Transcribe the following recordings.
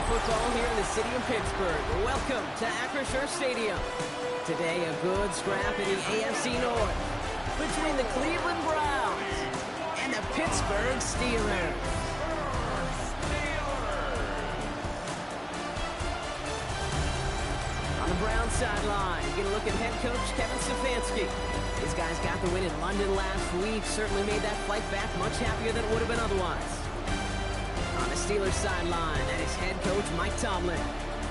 football here in the city of Pittsburgh. Welcome to Acrisure Stadium. Today, a good scrap in the AFC North between the Cleveland Browns and the Pittsburgh Steelers. On the Browns sideline, you get a look at head coach Kevin Stefanski. These guys got the win in London last week. Certainly made that flight back much happier than it would have been otherwise. On the Steelers sideline, that is head coach Mike Tomlin.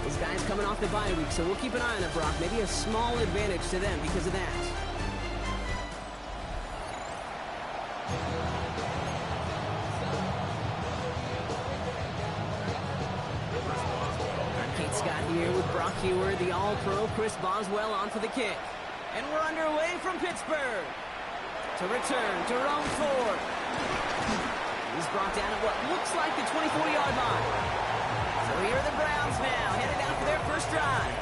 These guys coming off the bye week, so we'll keep an eye on it, Brock. Maybe a small advantage to them because of that. Kate Scott here with Brock Hewer, the All-Pro Chris Boswell on for the kick. And we're underway from Pittsburgh. To return, Jerome Ford. He's brought down at what looks like the 24-yard line. So here are the Browns now, headed out for their first drive.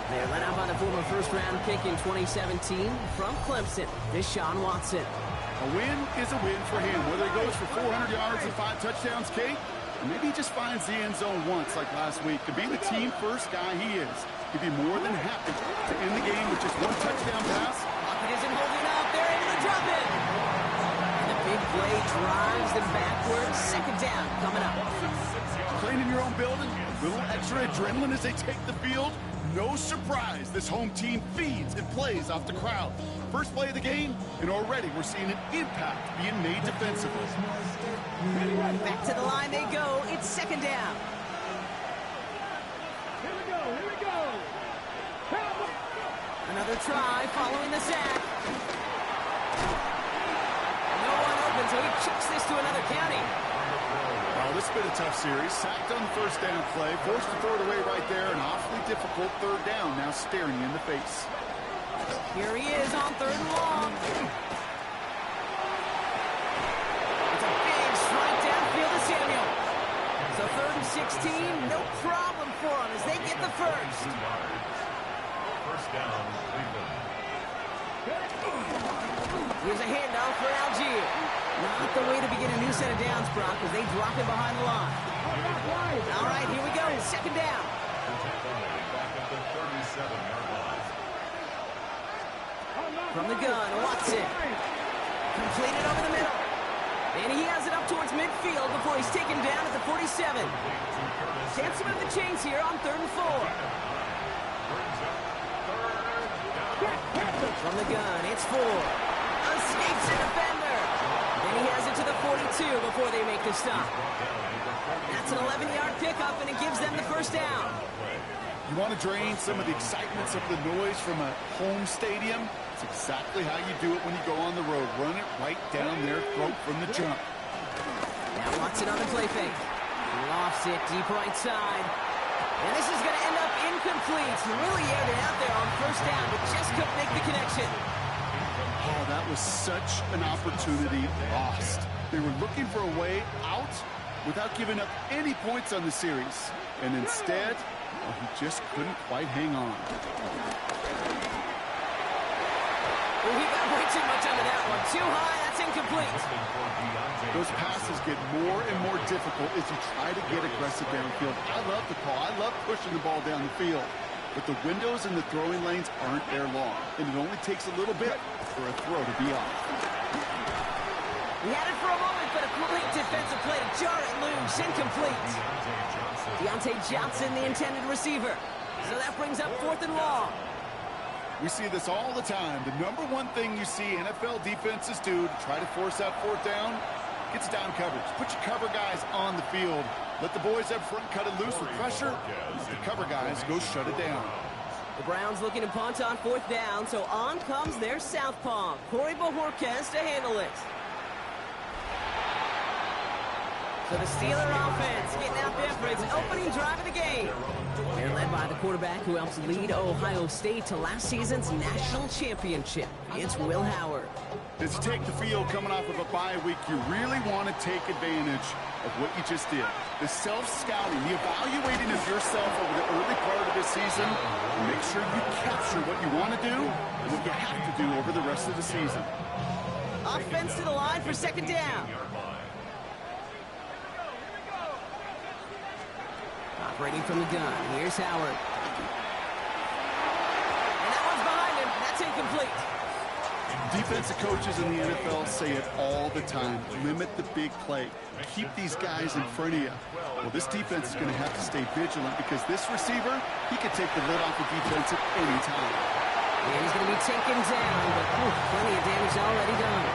They're led out by the former first-round pick in 2017 from Clemson, Deshaun Watson. A win is a win for him, whether he goes for 400 yards and 5 touchdowns, Kate, or maybe he just finds the end zone once like last week. To be the team-first guy he is, he'd be more than happy to end the game with just 1 touchdown pass. Lockett isn't holding up. They're able to drop it. Big play drives them backwards. Second down coming up. Playing in your own building, a little extra adrenaline as they take the field. No surprise, this home team feeds and plays off the crowd. First play of the game, and already we're seeing an impact being made defensively. Back to the line they go. It's second down. Here we go. Another try following the sack. So he chucks this to another county. Well, this has been a tough series. Sacked on the first down play, forced to throw it away right there. An awfully difficult third down now staring you in the face. Here he is on third and long. It's a big strike downfield to Samuel. So third and 16, no problem for him as they get the first. First down, Cleveland. Here's a handoff for Algier. Not the way to begin a new set of downs, Brock, as they drop it behind the line. All right, here we go. Second down. From the gun, Watson. Completed over the middle. And he has it up towards midfield before he's taken down at the 47. Chance to move the chains here on third and 4. From the gun, it's Ford. Escapes a defender. Then he has it to the 42 before they make the stop. That's an 11-yard pickup, and it gives them the first down. You want to drain some of the excitements of the noise from a home stadium? It's exactly how you do it when you go on the road. Run it right down their throat from the jump. Now Watson on the play fake. Lofts it deep right side. And this is going to end up incomplete. He really aired it out there on first down, but just couldn't make the connection. Oh, that was such an opportunity lost. They were looking for a way out without giving up any points on the series. And instead, well, he just couldn't quite hang on. Well, he got way too much under that one. Too high, that's incomplete. Those passes get more and more difficult as you try to get aggressive downfield. I love the call. I love pushing the ball down the field. But the windows in the throwing lanes aren't there long. And it only takes a little bit for a throw to be off. He had it for a moment, but a great defensive play to jar it loose. Incomplete. Deontay Johnson, the intended receiver. So that brings up fourth and long. We see this all the time. The number one thing you see NFL defenses do to try to force that fourth down, gets down coverage. Put your cover guys on the field. Let the boys up front cut it loose with pressure. The cover guys go shut it down. The Browns looking to punt on fourth down, so on comes their southpaw, Corey Bojorquez, to handle it. So the Steeler offense getting out there for its opening drive of the game. They're led by the quarterback who helps lead Ohio State to last season's national championship. It's Will Howard. As you take the field coming off of a bye week, you really want to take advantage of what you just did. The self-scouting, the evaluating of yourself over the early part of the season. Make sure you capture what you want to do and what you have to do over the rest of the season. Offense to the line for second down. Operating from the gun. Here's Howard. And that one's behind him. That's incomplete. Defensive coaches in the NFL say it all the time. Limit the big play. Keep these guys in front of you. Well, this defense is going to have to stay vigilant because this receiver, he could take the lid off the defense at any time. And he's going to be taken down, but plenty of damage already done.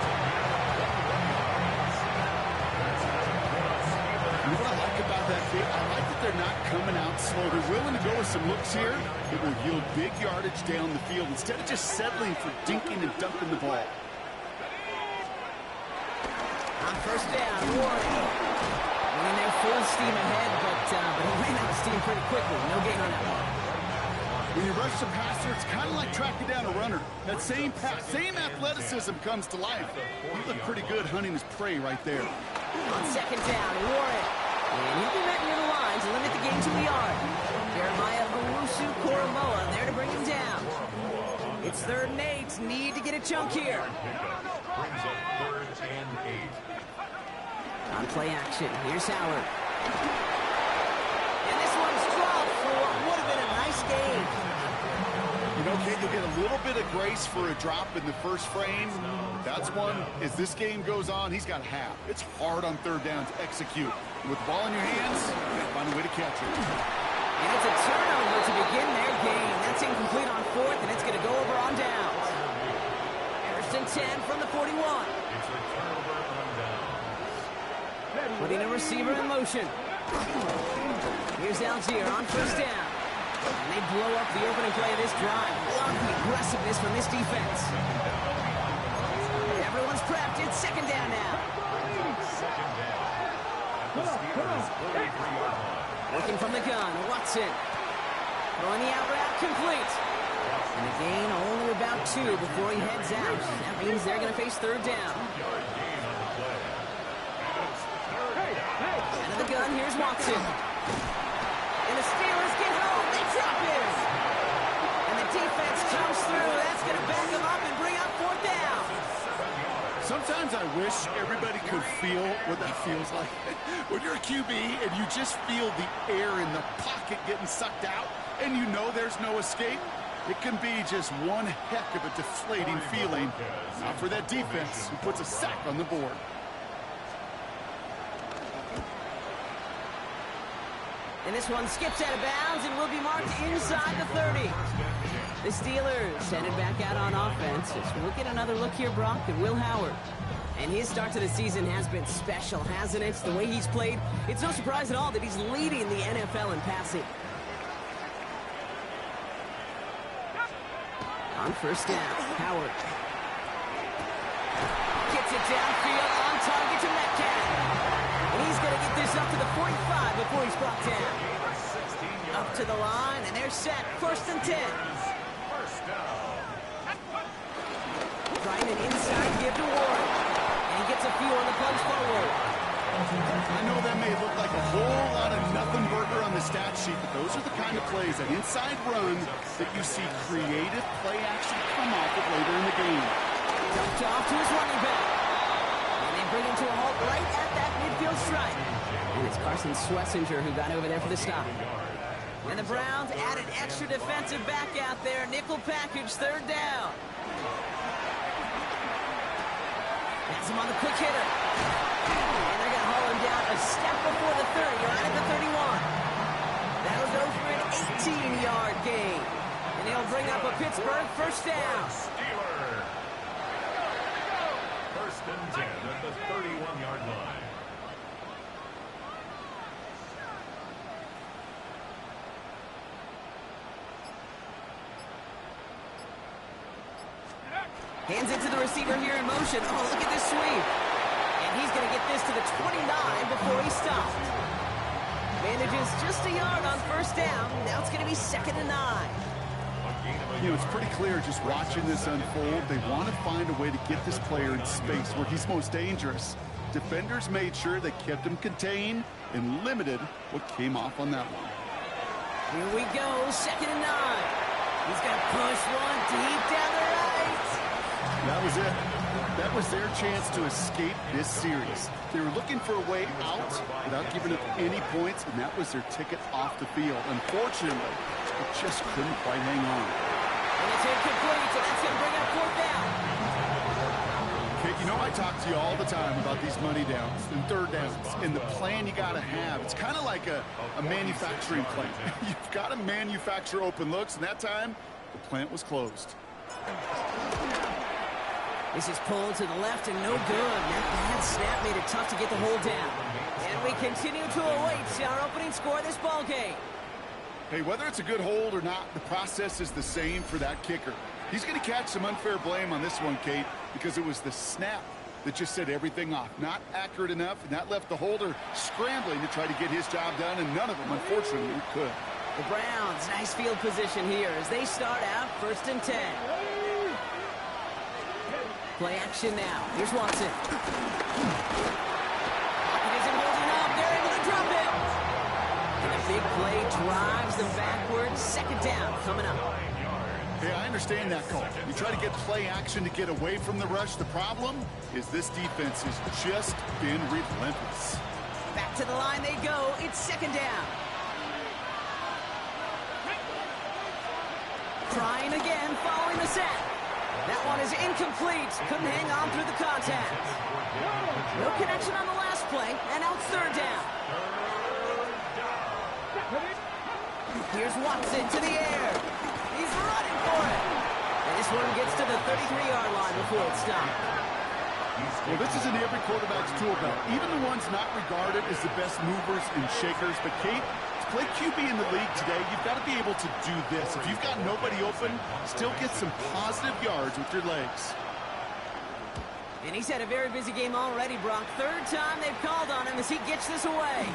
You know what I like about that kid? I like that they're not coming out slow. They're willing to go with some looks here. It will yield big yardage down the field instead of just settling for dinking and dunking the ball. On first down, Warren. Running there full steam ahead, but he ran out of steam pretty quickly. No gain on that one. When you rush the passer, it's kind of like tracking down a runner. That same pass, same athleticism comes to life. He looked pretty good hunting his prey right there. On second down, Warren. And he'll be met near the line to limit the gain to a yard. Jeremiah Owusu-Koramoah there to bring him down. It's 3rd and 8. Need to get a chunk here. Brings up 3rd and 8. On play action, here's Howard. And this one's dropped for what would have been a nice gain. You know, Kate, you'll get a little bit of grace for a drop in the first frame. That's one, as this game goes on, he's got half. It's hard on 3rd down to execute. With the ball in your hands, you gotta find a way to catch it. And it's a turnover to begin their game. That's incomplete on 4th, and it's going to go over on downs. 1st and 10 from the 41. It's a turnover on downs. Putting a receiver in motion. Here's Algier on first down. And they blow up the opening play of this drive. Love the aggressiveness from this defense. Everyone's prepped. It's 2nd down now. 2nd down. At the Steelers' 43-yard line. Working from the gun, Watson. Throwing the out route complete. And the gain only about 2 before he heads out. That means they're going to face 3rd down. Out of the gun, here's Watson. And the Steelers get home. They drop in. And the defense comes through. That's going to back them up and bring up 4th down. Sometimes I wish everybody could feel what that feels like. When you're a QB and you just feel the air in the pocket getting sucked out and you know there's no escape, it can be just one heck of a deflating feeling. Not for that defense who puts a sack on the board. And this one skips out of bounds and will be marked inside the 30. The Steelers headed back out on offense. We'll get another look here, Brock, at Will Howard. And his start to the season has been special, hasn't it? The way he's played, it's no surprise at all that he's leading the NFL in passing. On first down, Howard. Gets it downfield, on target to Metcalf. And he's going to get this up to the 45 before he's brought down. Up to the line, and they're set. 1st and 10. Trying an inside give to Warren. And he gets a few on the punch forward. I know that may look like a whole lot of nothing burger on the stat sheet, but those are the kind of plays, that inside run, that you see creative play action come off of later in the game. Dumped off to his running back. And they bring him to a halt right at that midfield stripe. And it's Carson Swessinger who got over there for the stop. And the Browns add an extra defensive back out there. Nickel package, 3rd down. Has him on the quick hitter. And they're going to haul him down a step before the 30, right at the 31. That'll go for an 18-yard gain. And they'll bring up a Pittsburgh 1st down. Steelers. 1st and 10 at the 31-yard line. Hands it to the receiver here in motion. Oh, look at this sweep. And he's going to get this to the 29 before he stopped. Manages just a yard on 1st down. Now it's going to be 2nd and 9. You know, it's pretty clear just watching this unfold. They want to find a way to get this player in space where he's most dangerous. Defenders made sure they kept him contained and limited what came off on that one. Here we go, 2nd and 9. He's going to push one deep down the right. That was it. That was their chance to escape this series. They were looking for a way out without giving up any points, and that was their ticket off the field. Unfortunately, it just couldn't quite hang on. And it's incomplete, so that's going to bring up fourth down. Kate, you know I talk to you all the time about these money downs and third downs and the plan you got to have. It's kind of like a manufacturing plant. You've got to manufacture open looks, and that time, the plant was closed. This is pulled to the left and no good. That bad snap made it tough to get the hold down. And we continue to await our opening score of this ball game. Hey, whether it's a good hold or not, the process is the same for that kicker. He's going to catch some unfair blame on this one, Kate, because it was the snap that just set everything off. Not accurate enough, and that left the holder scrambling to try to get his job done, and none of them, unfortunately, could. The Browns, nice field position here as they start out 1st and 10. Play action now. Here's Watson. Pocket isn't holding up. They're able to drop it. And the big play drives them backwards. 2nd down coming up. Hey, I understand that call. You try to get play action to get away from the rush. The problem is this defense has just been relentless. Back to the line they go. It's 2nd down. Trying again following the sack. That one is incomplete. Couldn't hang on through the contact. No connection on the last play, and now it's 3rd down. Here's Watson to the air. He's running for it. And this one gets to the 33-yard line before it's stopped. Well, this is in every quarterback's tool belt. Even the ones not regarded as the best movers and shakers. But, Kate, to play QB in the league today, you've got to be able to do this. If you've got nobody open, still get some positive yards with your legs. And he's had a very busy game already, Brock. 3rd time they've called on him as he gets this away.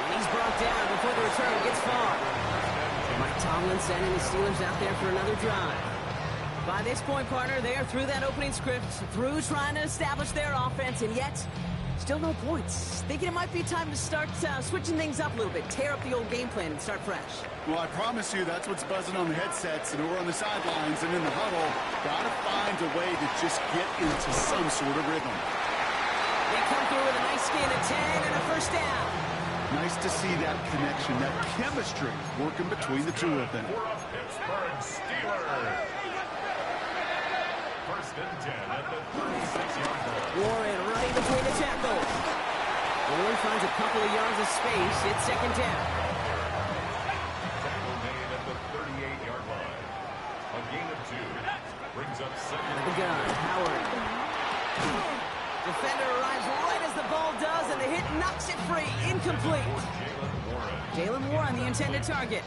And he's brought down before the return gets far. Mike Tomlin sending the Steelers out there for another drive. By this point, partner, they are through that opening script, through trying to establish their offense, and yet still no points. Thinking it might be time to start switching things up a little bit, tear up the old game plan and start fresh. Well, I promise you that's what's buzzing on the headsets and over on the sidelines and in the huddle. Got to find a way to just get into some sort of rhythm. They come through with a nice gain of 10 and a 1st down. Nice to see that connection, that chemistry working between the two of them. Pittsburgh Steelers. 1st and 10 at the 36-yard line. Warren right between the tackles. Warren finds a couple of yards of space. It's 2nd down. Tackle made at the 38-yard line. A gain of 2 brings up 2nd. The gun, Howard. Defender arrives right as the ball does, and the hit knocks it free. Incomplete. Jalen Warren, the intended target.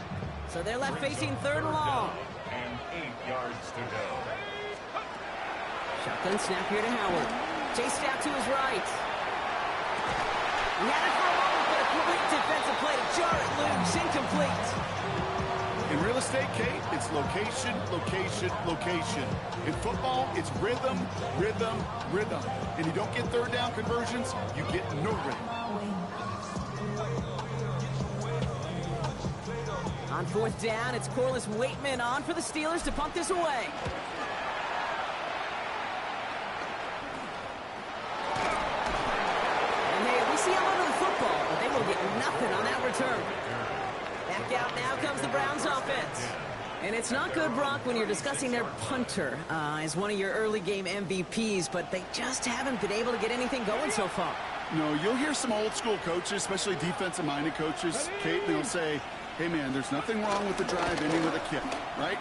So they're left facing 3rd and long. And 8 yards to go. Shotgun snap here to Howard. Chased out to his right. He had it for a moment, but a complete defensive play to jar it loose. Incomplete. In real estate, Kate, it's location, location, location. In football, it's rhythm, rhythm, rhythm. And you don't get 3rd down conversions, you get no rhythm. On 4th down, it's Corliss Waitman on for the Steelers to punt this away. See how under the football, but they will get nothing on that return. Back out now comes the Browns offense. And it's not good, Brock, when you're discussing their punter as one of your early game MVPs, but they just haven't been able to get anything going so far. No, you'll hear some old school coaches, especially defensive-minded coaches, Kate, they'll say, hey, man, there's nothing wrong with the drive ending with a kick, right?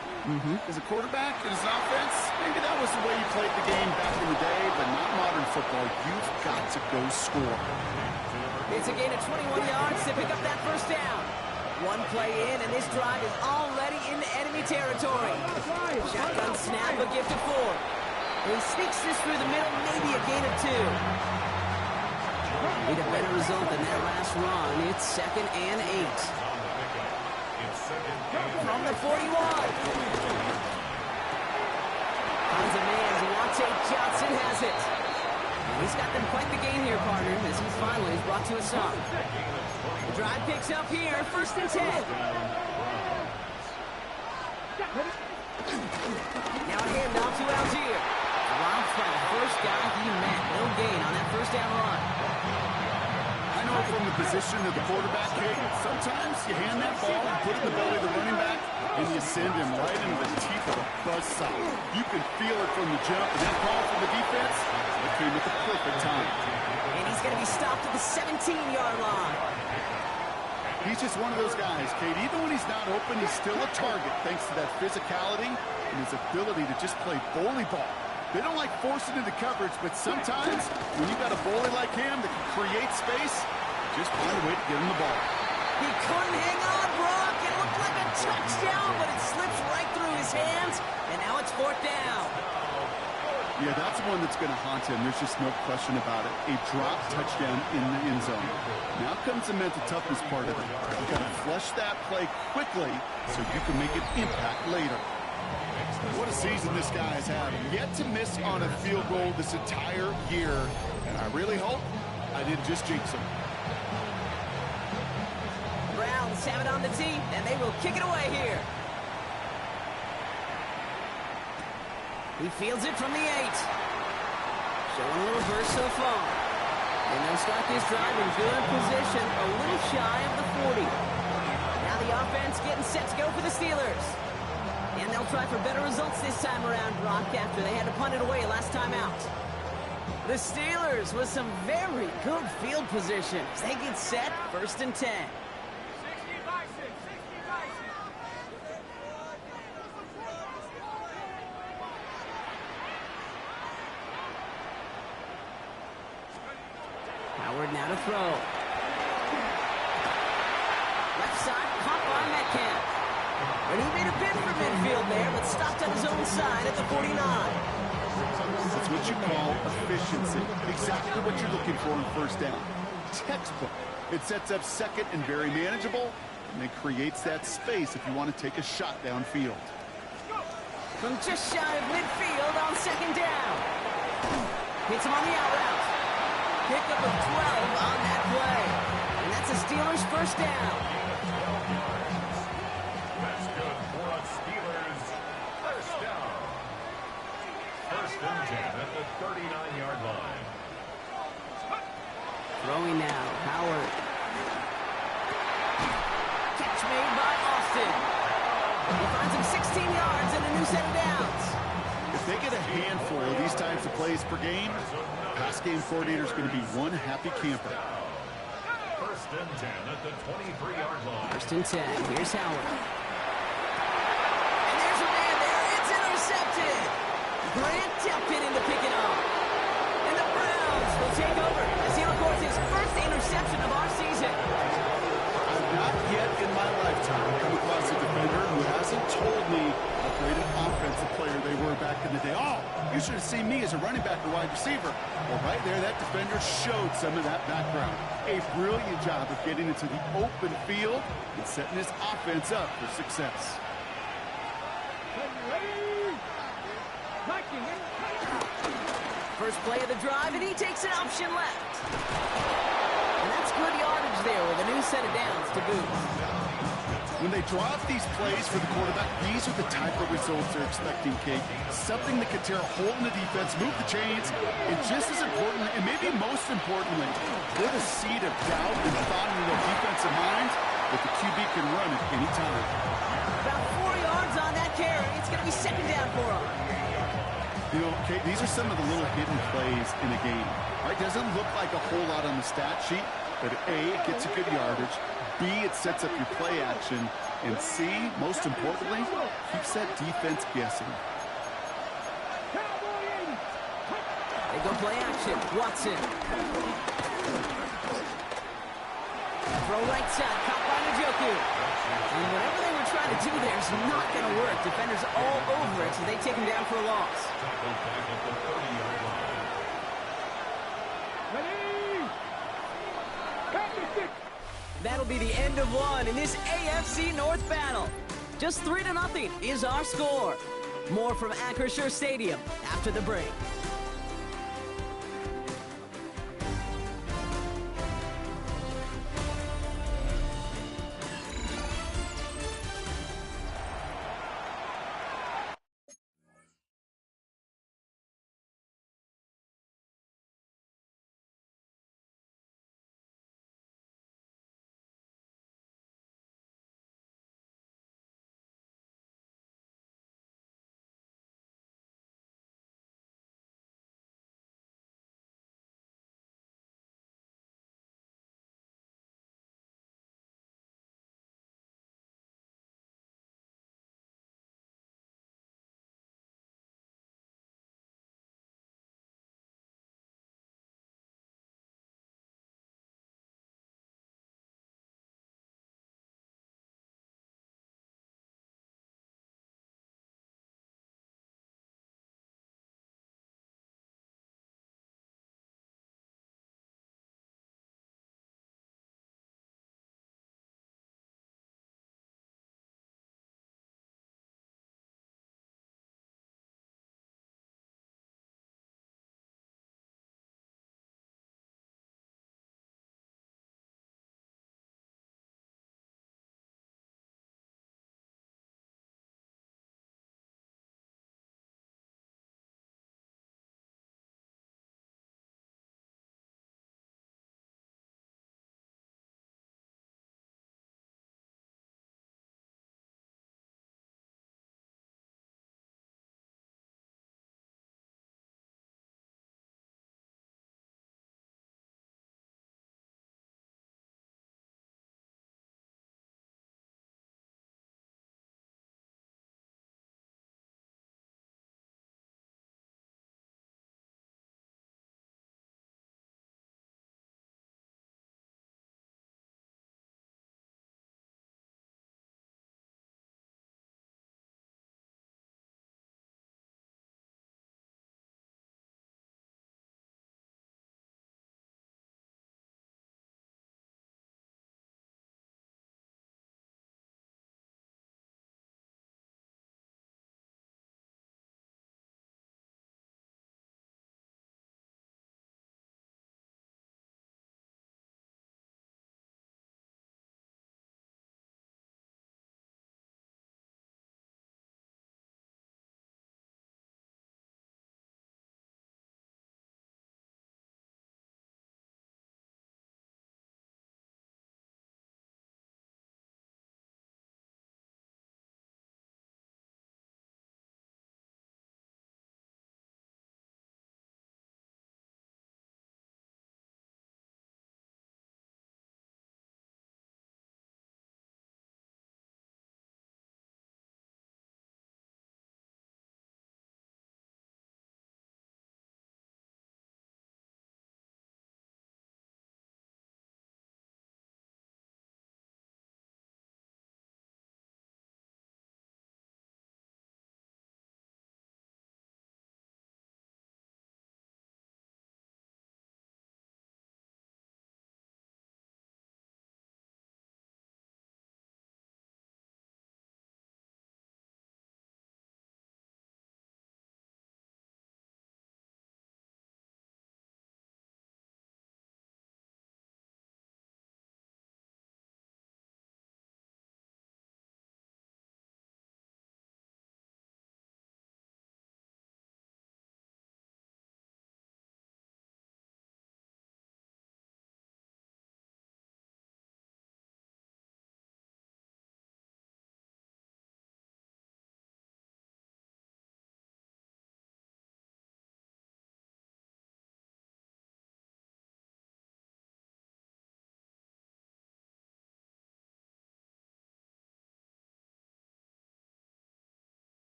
As a quarterback and as an offense, maybe that was the way you played the game back in the day, but not modern football. You've got to go score. It's a gain of 21 yards to pick up that 1st down. One play in, and this drive is already into enemy territory. Shotgun snap, a gift of 4. And he sneaks this through the middle, maybe a gain of 2. Need a better result than that last run. It's 2nd and 8. From the 41. Finds a man. Deontay Johnson has it. He's got them quite the gain here, partner, as he finally is brought to a stop. The drive picks up here, 1st and 10. Now a handoff to gain on that first down run. I know from the position of the quarterback, Kate, sometimes you hand that ball, you put it in the belly of the running back, and you send him right into the teeth of a buzzsaw. You can feel it from the jump, and that call from the defense, it came at the perfect time. And he's going to be stopped at the 17-yard line. He's just one of those guys, Kate. Even when he's not open, he's still a target thanks to that physicality and his ability to just play bully ball. They don't like forcing into coverage, but sometimes when you got a bully like him that can create space, just find a way to get him the ball. He couldn't hang on, Brock. It looked like a touchdown, but it slips right through his hands, and now it's 4th down. Yeah, that's one that's going to haunt him. There's just no question about it. A drop touchdown in the end zone. Now comes the mental toughness part of it. You've got to flush that play quickly so you can make an impact later. What a season this guy has had. Yet to miss on a field goal this entire year. And I really hope I didn't just jinx him. Browns have it on the tee, and they will kick it away here. He fields it from the 8. Showing a little burst so far. And they'll start this drive in good position, a little shy of the 40. Now the offense getting set to go for the Steelers. And they'll try for better results this time around, Brock, after they had to punt it away last time out. The Steelers with some very good field position as they get set, 1st and 10. Howard now to throw. Left side, caught by Metcalf. And he made a bid for midfield there, but stopped on his own side at the 49. That's what you call efficiency. Exactly what you're looking for in 1st down. Textbook. It sets up 2nd and very manageable, and it creates that space if you want to take a shot downfield. From just shy of midfield on 2nd down. Hits him on the out route. Pickup of 12 on that play. And that's a Steelers 1st down. That's good for a Steelers 1st down. 1st and 10 at the 39-yard line. Throwing now, Howard. Catch made by Austin. He finds him 16 yards and a new set of downs. If they get a handful of these types of plays per game, pass game coordinator is going to be one happy camper. 1st and 10 at the 23-yard line. 1st and 10. Here's Howard. And there's a man there. It's intercepted. Grant tempted into picking up. And the Browns will take over as he records his 1st interception of our season. I've not yet in my lifetime come across a defender who hasn't told me how great an offensive player they were back in the day. Oh, you should have seen me as a running back or wide receiver. Well, right there, that defender showed some of that background. A brilliant job of getting into the open field and setting his offense up for success. First play of the drive, and he takes an option left. And that's good yardage there with a new set of downs to boot. When they draw up these plays for the quarterback, these are the type of results they're expecting, Kate. Something that can tear a hole in the defense, move the chains, and just as important, and maybe most importantly, put a seed of doubt and thought into the defensive mind that the QB can run at any time. About 4 yards on that carry. It's going to be 2nd down for him. You know, Kate, these are some of the little hidden plays in a game. Right? Doesn't look like a whole lot on the stat sheet, but A, it gets a good yardage. B, it sets up your play action. And C, most importantly, keeps that defense guessing. They go play action. Watson. Throw right side. Caught by Njoku. And whatever they were trying to do there is not going to work. Defenders all over it, so they take him down for a loss. That'll be the end of one in this AFC North battle. Just 3-0 is our score. More from Acrisure Stadium after the break.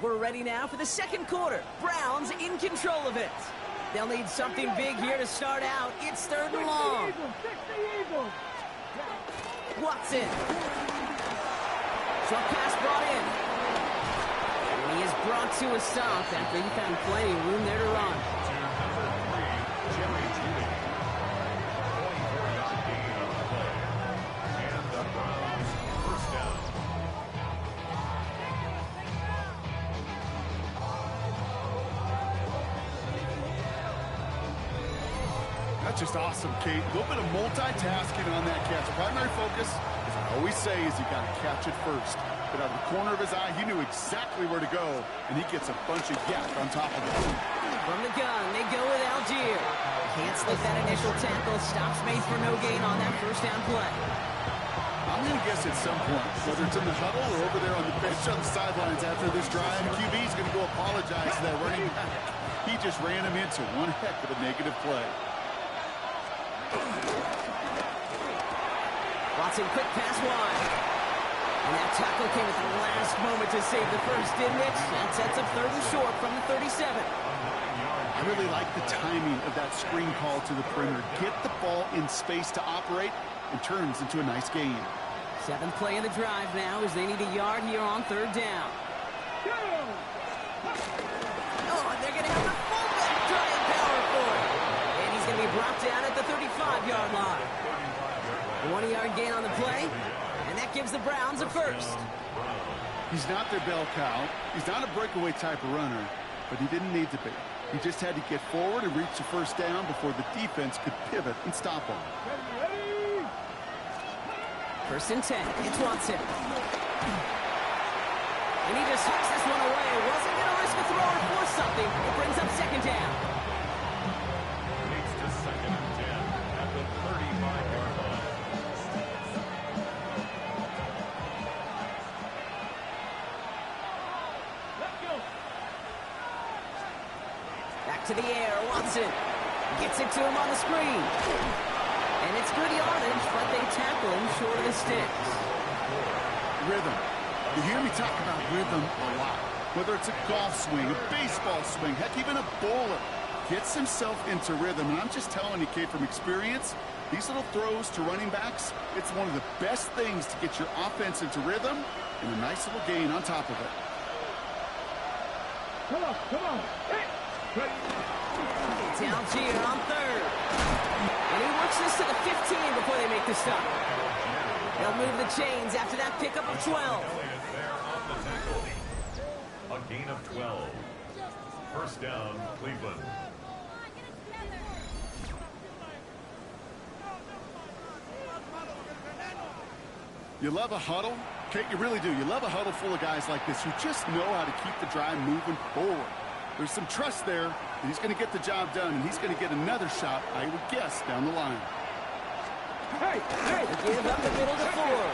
We're ready now for the second quarter. Browns in control of it. They'll need something big here to start out. It's 3rd and long. Watson. Short pass brought in. And he is brought to a stop after he found plenty of room there to run. That's just awesome, Kate. A little bit of multitasking on that catch. Primary focus, as I always say, is you got to catch it first. But out of the corner of his eye, he knew exactly where to go, and he gets a bunch of yak on top of it. From the gun, they go with Algier. Can't slip that initial tackle. Stops made for no gain on that first down play. I'm going to guess at some point, whether it's in the huddle or over there on the bench on the sidelines after this drive, QB's going to go apologize to that running back. He just ran him into one heck of a negative play. Watson, quick pass wide. And that tackle came at the last moment to save the first, didn't it? That sets up 3rd and short from the 37. I really like the timing of that screen call to the perimeter. Get the ball in space to operate and turns into a nice game. 7th play of the drive now as they need a yard here on 3rd down. Oh, and they're going to have the fullback trying power for it. And he's going to be brought down at the 35-yard line. 1-yard gain on the play, and that gives the Browns a first. He's not their bell cow. He's not a breakaway type of runner, but he didn't need to be. He just had to get forward and reach the first down before the defense could pivot and stop him. 1st and 10. It's Watson. And he just hooks this one away. Wasn't going to risk a throw or force something. It brings up 2nd down. Leads to 2nd and 10 at the 35-yard line. Back to the air. Watson gets it to him on the screen. And it's good yardage, but they tackle him short of the sticks. Rhythm. You hear me talk about rhythm a lot. Whether it's a golf swing, a baseball swing, heck, even a bowler gets himself into rhythm. And I'm just telling you, Kate, from experience, these little throws to running backs, it's one of the best things to get your offense into rhythm and a nice little gain on top of it. Come on. Hey. It's Algier on 3rd. And he works this to the 15 before they make the stop. They'll move the chains after that pickup of 12. A gain of 12. 1st down, Cleveland. You love a huddle? Kate, you really do. You love a huddle full of guys like this who just know how to keep the drive moving forward. There's some trust there. He's going to get the job done, and he's going to get another shot, I would guess, down the line. Hey. Give up the middle to Ford.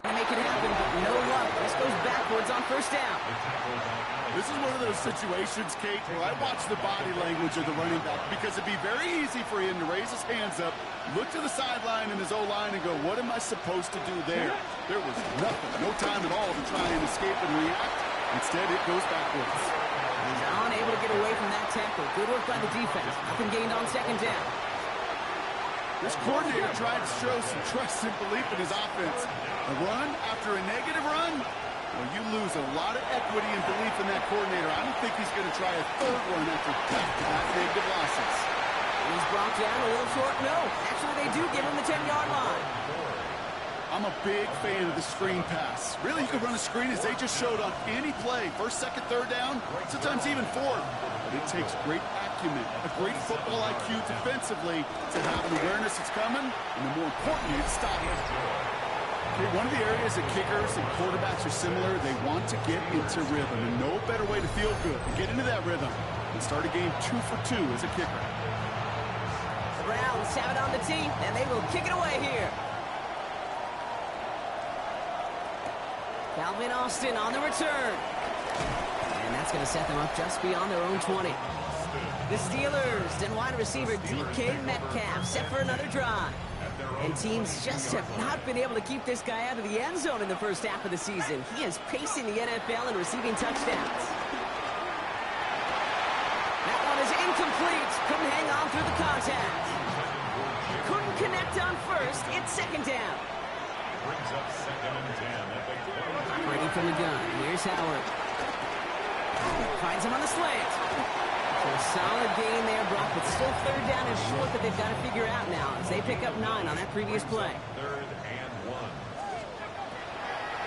They make it happen, but no luck. This goes backwards on first down. This is one of those situations, Kate, where I watch the body language of the running back because it'd be very easy for him to raise his hands up, look to the sideline in his O-line and go, what am I supposed to do there? There was nothing, no time at all to try and escape and react. Instead, it goes backwards. He's unable to get away from that tackle. Good work by the defense. Nothing gained on second down. This coordinator tried to show some trust and belief in his offense. A run after a negative run? Well, you lose a lot of equity and belief in that coordinator. I don't think he's going to try a third one after back-to-back negative losses. He's brought down a little short. No, actually they do give him the 10-yard line. I'm a big fan of the screen pass. Really, you can run a screen as they just showed on any play. First, second, third down, sometimes even fourth. But it takes great acumen, a great football IQ defensively to have an awareness it's coming, and the more importantly, it's stopping. Okay, one of the areas that kickers and quarterbacks are similar, they want to get into rhythm, and no better way to feel good than get into that rhythm and start a game 2 for 2 as a kicker. The Browns have it on the tee, and they will kick it away here. Calvin Austin on the return. And that's going to set them up just beyond their own 20. The Steelers and wide receiver DK Metcalf set for another drive. And teams just have not been able to keep this guy out of the end zone in the first half of the season. He is pacing the NFL and receiving touchdowns. That one is incomplete. Couldn't hang on through the contact. Couldn't connect on first. It's second down. Brings up 2nd and 10 at the 20. Brady from the gun. Here's Howard. Finds him on the slant. So a solid gain there, Brock, but still third down and short that they've got to figure out now as they pick up 9 on that previous play. 3rd and 1.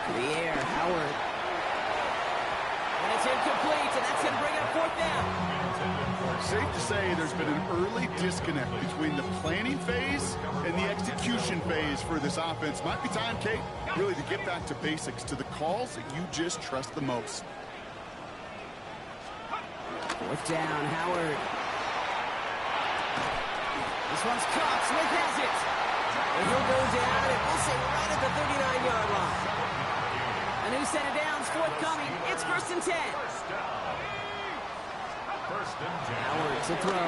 To the air, Howard. And it's incomplete, and that's going to bring up 4th down. Safe to say there's been an early disconnect between the planning phase and the execution phase for this offense. Might be time, Kate, really to get back to basics, to the calls that you just trust the most. 4th down, Howard. This one's caught. Smith has it. And he'll go down, and we'll say right at the 39-yard line. A new set of downs forthcoming. It's 1st and 10. Howard to throw.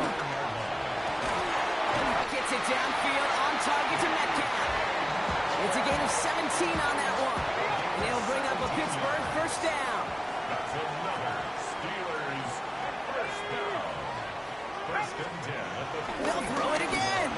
Gets it downfield on target to Metcalf. It's a gain of 17 on that one. And it'll bring up a Pittsburgh 1st down. That's another Steelers 1st down. 1st and 10 at the 40. They'll throw it again.